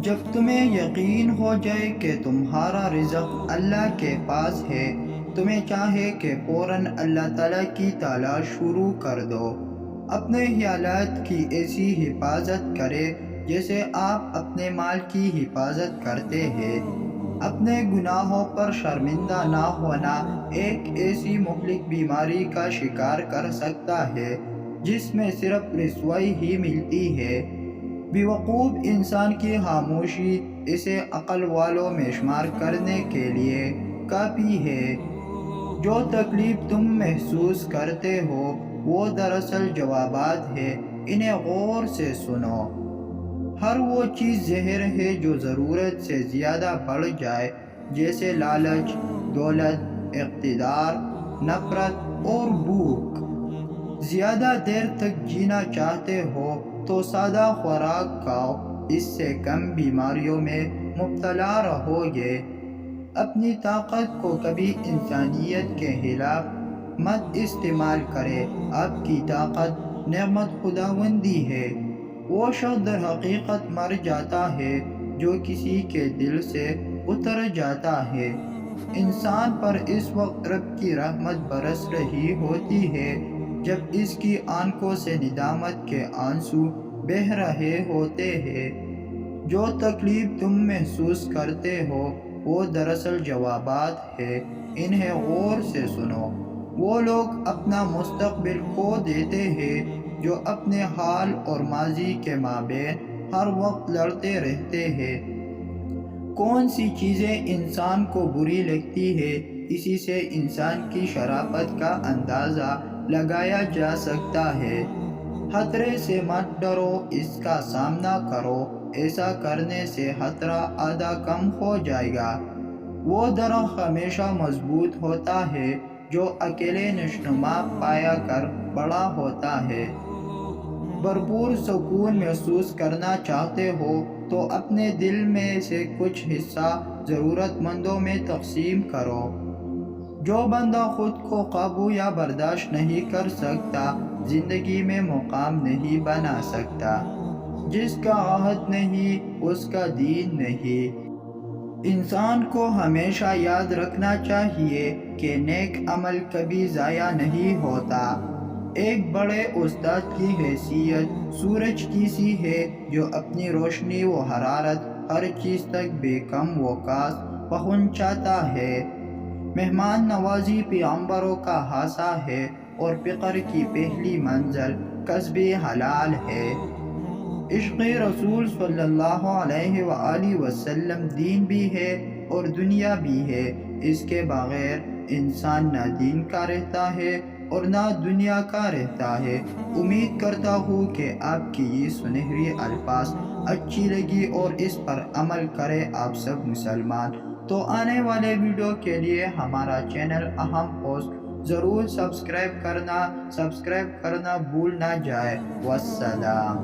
جب تمہیں یقین ہو جائے کہ تمہارا رزق اللہ کے پاس ہے، تمہیں چاہے کہ فوراً اللہ تعالیٰ کی تلاش شروع کر دو۔ اپنے خیالات کی ایسی حفاظت کرے جیسے آپ اپنے مال کی حفاظت کرتے ہیں۔ اپنے گناہوں پر شرمندہ نہ ہونا ایک ایسی مہلک بیماری کا شکار کر سکتا ہے جس میں صرف رسوائی ہی ملتی ہے۔ بیوقوف انسان کی خاموشی اسے عقل والوں میں شمار کرنے کے لیے کافی ہے۔ جو تکلیف تم محسوس کرتے ہو وہ دراصل جوابات ہے، انہیں غور سے سنو۔ ہر وہ چیز زہر ہے جو ضرورت سے زیادہ بڑھ جائے، جیسے لالچ، دولت، اقتدار، نفرت اور بھوک۔ زیادہ دیر تک جینا چاہتے ہو تو سادہ خوراک کھاؤ، اس سے کم بیماریوں میں مبتلا رہو گے۔ اپنی طاقت کو کبھی انسانیت کے خلاف مت استعمال کرے۔ آپ کی طاقت نعمت خداوندی ہے۔ وہ شخص در حقیقت مر جاتا ہے جو کسی کے دل سے اتر جاتا ہے۔ انسان پر اس وقت رب کی رحمت برس رہی ہوتی ہے جب اس کی آنکھوں سے ندامت کے آنسو بہہ رہے ہوتے ہیں۔ جو تکلیف تم محسوس کرتے ہو وہ دراصل جوابات ہے، انہیں غور سے سنو۔ وہ لوگ اپنا مستقبل کھو دیتے ہیں جو اپنے حال اور ماضی کے مابین ہر وقت لڑتے رہتے ہیں۔ کون سی چیزیں انسان کو بری لگتی ہے، اسی سے انسان کی شرافت کا اندازہ لگایا جا سکتا ہے۔ خطرے سے مت ڈرو، اس کا سامنا کرو، ایسا کرنے سے خطرہ آدھا کم ہو جائے گا۔ وہ درخت ہمیشہ مضبوط ہوتا ہے جو اکیلے نشوونما پایا کر بڑا ہوتا ہے۔ بھرپور سکون محسوس کرنا چاہتے ہو تو اپنے دل میں سے کچھ حصہ ضرورت مندوں میں تقسیم کرو۔ جو بندہ خود کو قابو یا برداشت نہیں کر سکتا زندگی میں مقام نہیں بنا سکتا۔ جس کا عہد نہیں اس کا دین نہیں۔ انسان کو ہمیشہ یاد رکھنا چاہیے کہ نیک عمل کبھی ضائع نہیں ہوتا۔ ایک بڑے استاد کی حیثیت سورج کی سی ہے جو اپنی روشنی و حرارت ہر چیز تک بے کم و کاس پہنچاتا ہے۔ مہمان نوازی پیغمبروں کا خاصہ ہے اور فقر کی پہلی منزل کسب حلال ہے۔ عشق رسول صلی اللہ علیہ وآلہ وسلم دین بھی ہے اور دنیا بھی ہے۔ اس کے بغیر انسان نہ دین کا رہتا ہے اور نہ دنیا کا رہتا ہے۔ امید کرتا ہوں کہ آپ کی یہ سنہری الفاظ اچھی لگی اور اس پر عمل کرے آپ سب مسلمان۔ تو آنے والے ویڈیو کے لیے ہمارا چینل اہم پوسٹ ضرور سبسکرائب کرنا بھول نہ جائے۔ والسلام۔